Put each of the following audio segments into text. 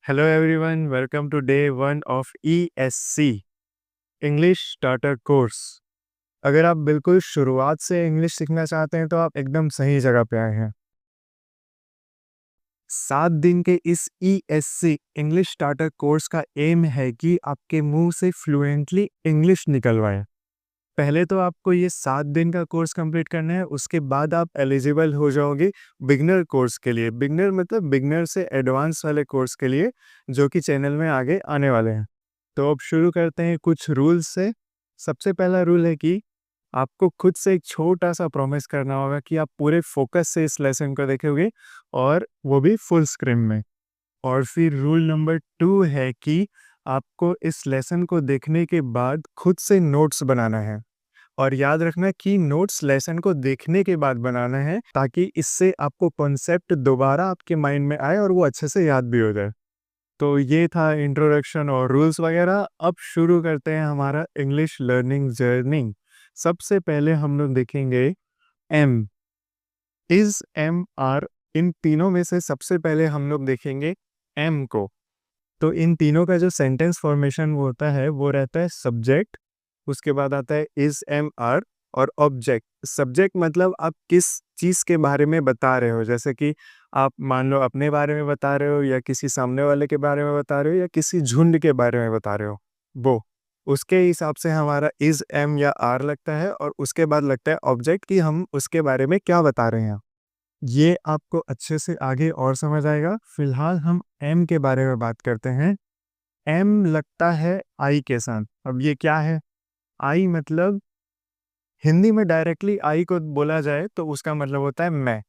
Hello everyone, welcome to day 1 of ESC English Starter Course। अगर आप बिल्कुल शुरुआत से इंग्लिश सीखना चाहते हैं तो आप एकदम सही जगह पे आए हैं। 7 दिन के इस ESC इंग्लिश स्टार्टर कोर्स का एम है कि आपके मुंह से फ्लुएंटली इंग्लिश निकलवाएं। पहले तो आपको ये 7 दिन का कोर्स कंप्लीट करना है, उसके बाद आप एलिजिबल हो जाओगे बिगनर कोर्स के लिए। बिगनर मतलब बिगनर से एडवांस वाले कोर्स के लिए, जो कि चैनल में आगे आने वाले हैं। तो अब शुरू करते हैं कुछ रूल्स से। सबसे पहला रूल है कि आपको खुद से एक छोटा सा प्रॉमिस करना होगा कि आप पूरे फोकस से इस लेसन को देखोगे, और वो भी फुल स्क्रीन में। और फिर रूल नंबर 2 है कि आपको इस लेसन को देखने के बाद खुद से नोट्स बनाना है। और याद रखना कि नोट्स लेसन को देखने के बाद बनाना है, ताकि इससे आपको कॉन्सेप्ट दोबारा आपके माइंड में आए और वो अच्छे से याद भी हो जाए। तो ये था इंट्रोडक्शन और रूल्स वगैरह। अब शुरू करते हैं हमारा इंग्लिश लर्निंग जर्नी। सबसे पहले हम लोग देखेंगे एम, इज, एम, आर। इन तीनों में से सबसे पहले हम लोग देखेंगे एम को। तो इन तीनों का जो सेंटेंस फॉर्मेशन वो होता है, वो रहता है सब्जेक्ट, उसके बाद आता है इज, एम, आर, और ऑब्जेक्ट। सब्जेक्ट मतलब आप किस चीज़ के बारे में बता रहे हो, जैसे कि आप मान लो अपने बारे में बता रहे हो, या किसी सामने वाले के बारे में बता रहे हो, या किसी झुंड के बारे में बता रहे हो। वो उसके हिसाब से हमारा इज, एम या आर लगता है, और उसके बाद लगता है ऑब्जेक्ट, कि हम उसके बारे में क्या बता रहे हैं। ये आपको अच्छे से आगे और समझ आएगा। फिलहाल हम एम के बारे में बात करते हैं। एम लगता है आई के साथ। अब ये क्या है? आई मतलब हिंदी में डायरेक्टली आई को बोला जाए तो उसका मतलब होता है मैं।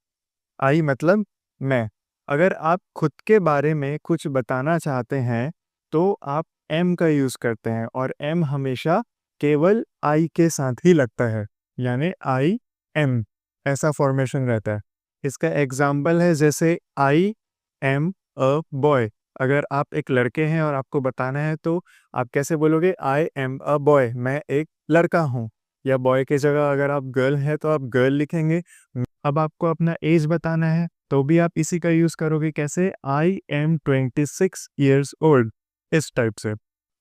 आई मतलब मैं। अगर आप खुद के बारे में कुछ बताना चाहते हैं तो आप एम का यूज़ करते हैं, और एम हमेशा केवल आई के साथ ही लगता है, यानी आई एम, ऐसा फॉर्मेशन रहता है। इसका एग्जाम्पल है जैसे आई एम अ बॉय। अगर आप एक लड़के हैं और आपको बताना है तो आप कैसे बोलोगे? आई एम अ बॉय, मैं एक लड़का हूँ। या बॉय की जगह अगर आप गर्ल हैं तो आप गर्ल लिखेंगे। अब आपको अपना एज बताना है तो भी आप इसी का यूज़ करोगे। कैसे? आई एम 26 ईयर्स ओल्ड, इस टाइप से।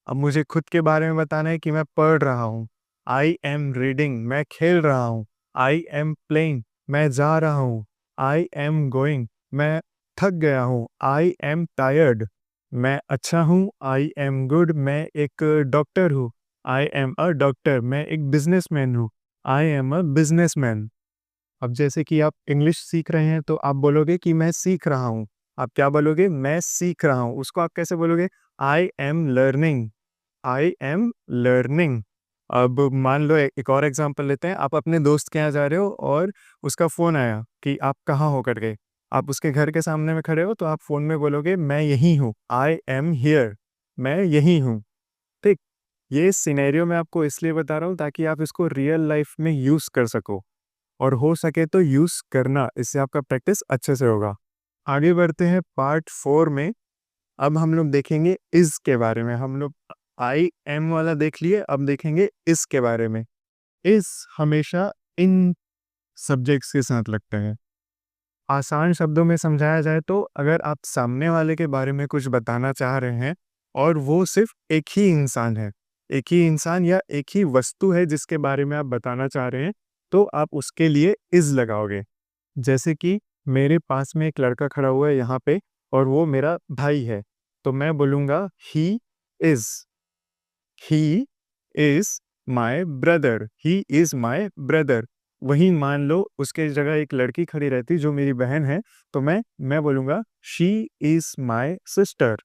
अब मुझे खुद के बारे में बताना है कि मैं पढ़ रहा हूँ। आई एम रीडिंग, मैं खेल रहा हूँ। आई एम प्लेइंग, मैं जा रहा हूँ। आई एम गोइंग, मैं थक गया हूँ। आई एम टायर्ड, मैं अच्छा हूँ। आई एम गुड, मैं एक डॉक्टर हूँ। आई एम अ डॉक्टर, मैं एक बिजनेसमैन हूँ। I am a businessman. अब जैसे कि आप इंग्लिश सीख रहे हैं तो आप बोलोगे कि मैं सीख रहा हूँ। आप क्या बोलोगे? मैं सीख रहा हूँ। उसको आप कैसे बोलोगे? I am learning. I am learning. अब मान लो एक और एग्जांपल लेते हैं। आप अपने दोस्त के यहाँ जा रहे हो और उसका फ़ोन आया कि आप कहाँ हो करके। आप उसके घर के सामने में खड़े हो तो आप फ़ोन में बोलोगे मैं यहीं हूँ। आई एम हियर, मैं यहीं हूँ। ठीक। ये सिनेरियो मैं आपको इसलिए बता रहा हूँ ताकि आप इसको रियल लाइफ में यूज़ कर सको, और हो सके तो यूज़ करना, इससे आपका प्रैक्टिस अच्छे से होगा। आगे बढ़ते हैं पार्ट 4 में। अब हम लोग देखेंगे इज़ के बारे में। हम लोग आई एम वाला देख लिए, अब देखेंगे इज़ के बारे में। इज़ हमेशा इन सब्जेक्ट्स के साथ लगते हैं। आसान शब्दों में समझाया जाए तो अगर आप सामने वाले के बारे में कुछ बताना चाह रहे हैं और वो सिर्फ एक ही इंसान है, एक ही इंसान या एक ही वस्तु है जिसके बारे में आप बताना चाह रहे हैं, तो आप उसके लिए इज़ लगाओगे। जैसे कि मेरे पास में एक लड़का खड़ा हुआ है यहाँ पे, और वो मेरा भाई है, तो मैं बोलूँगा he is. He is my brother. He is my brother. वहीं मान लो उसके जगह एक लड़की खड़ी रहती जो मेरी बहन है, तो मैं बोलूँगा शी इज़ माय सिस्टर।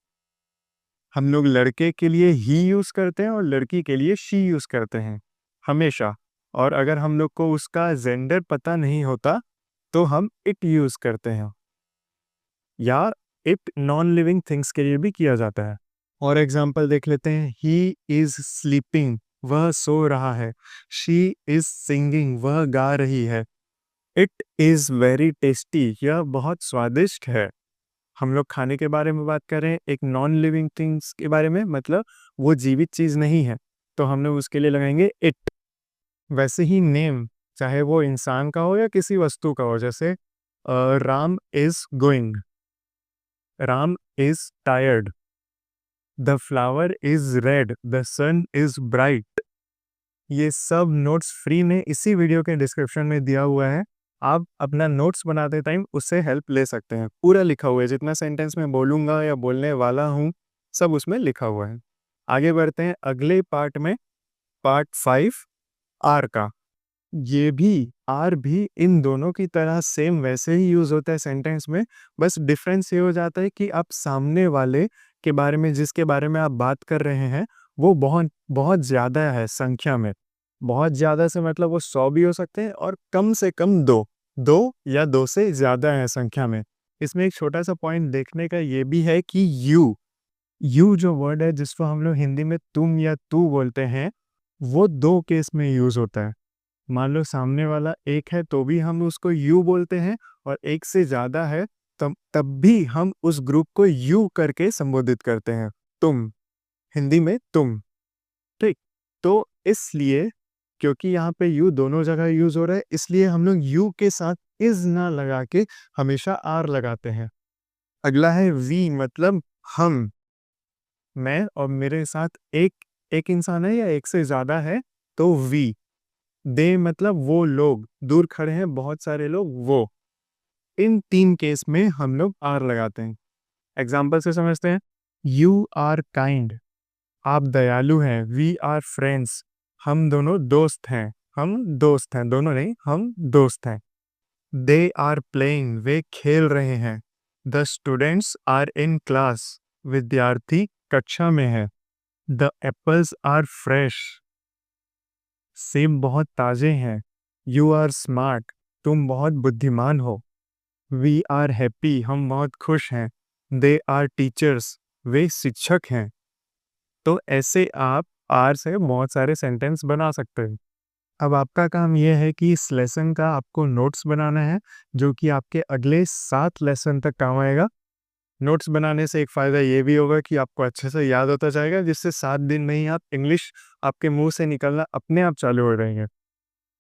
हम लोग लड़के के लिए ही यूज़ करते हैं और लड़की के लिए शी यूज़ करते हैं हमेशा। और अगर हम लोग को उसका जेंडर पता नहीं होता तो हम इट यूज़ करते हैं, या इट नॉन लिविंग थिंग्स के लिए भी किया जाता है। और एग्जाम्पल देख लेते हैं। ही इज़ स्लीपिंग, वह सो रहा है। शी इज़ सिंगिंग, वह गा रही है। इट इज़ वेरी टेस्टी, यह बहुत स्वादिष्ट है। हम लोग खाने के बारे में बात कर रहे हैं, एक नॉन लिविंग थिंग्स के बारे में, मतलब वो जीवित चीज़ नहीं है, तो हम लोग उसके लिए लगाएंगे इट। वैसे ही नेम, चाहे वो इंसान का हो या किसी वस्तु का हो, जैसे Ram is going, Ram is tired, the flower is red, the sun is bright. ये सब नोट्स फ्री में इसी वीडियो के डिस्क्रिप्शन में दिया हुआ है। आप अपना नोट्स बनाते टाइम उससे हेल्प ले सकते हैं। पूरा लिखा हुआ है, जितना सेंटेंस मैं बोलूँगा या बोलने वाला हूँ सब उसमें लिखा हुआ है। आगे बढ़ते हैं अगले पार्ट में, पार्ट 5 आर का। ये भी आर भी इन दोनों की तरह सेम वैसे ही यूज होता है सेंटेंस में, बस डिफरेंस ये हो जाता है कि आप सामने वाले के बारे में, जिसके बारे में आप बात कर रहे हैं, वो बहुत बहुत ज़्यादा है संख्या में। बहुत ज़्यादा से मतलब वो 100 भी हो सकते हैं और कम से कम 2 या 2 से ज़्यादा है संख्या में। इसमें एक छोटा सा पॉइंट देखने का ये भी है कि यू जो वर्ड है जिसको हम लोग हिंदी में तुम या तू बोलते हैं, वो 2 केस में यूज होता है। मान लो सामने वाला एक है तो भी हम उसको यू बोलते हैं, और एक से ज़्यादा है तब भी हम उस ग्रुप को यू करके संबोधित करते हैं, तुम, हिंदी में तुम। ठीक, तो इसलिए क्योंकि यहाँ पे यू दोनों जगह यूज हो रहा है, इसलिए हम लोग यू के साथ इज ना लगा के हमेशा आर लगाते हैं। अगला है वी, मतलब हम, मैं और मेरे साथ एक एक इंसान है या एक से ज्यादा है तो वी। दे मतलब वो लोग, दूर खड़े हैं बहुत सारे लोग, वो। इन 3 केस में हम लोग आर लगाते हैं। एग्जाम्पल से समझते हैं। यू आर काइंड, आप दयालु हैं। वी आर फ्रेंड्स, हम दोनों दोस्त हैं। हम दोस्त हैं, दोनों नहीं, हम दोस्त हैं। दे आर प्लेइंग, वे खेल रहे हैं। The students are in class, विद्यार्थी कक्षा में है। द एप्पल्स आर फ्रेश, सेब बहुत ताजे हैं। यू आर स्मार्ट, तुम बहुत बुद्धिमान हो। वी आर हैप्पी, हम बहुत खुश हैं। दे आर टीचर्स, वे शिक्षक हैं। तो ऐसे आप आर से बहुत सारे सेंटेंस बना सकते हैं। अब आपका काम यह है कि इस लेसन का आपको नोट्स बनाना है, जो कि आपके अगले 7 लेसन तक काम आएगा। नोट्स बनाने से एक फ़ायदा ये भी होगा कि आपको अच्छे से याद होता जाएगा, जिससे 7 दिन में ही आप इंग्लिश आपके मुंह से निकलना अपने आप चालू हो जाएंगे।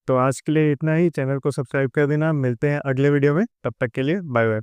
तो आज के लिए इतना ही। चैनल को सब्सक्राइब कर देना। मिलते हैं अगले वीडियो में, तब तक के लिए बाय बाय।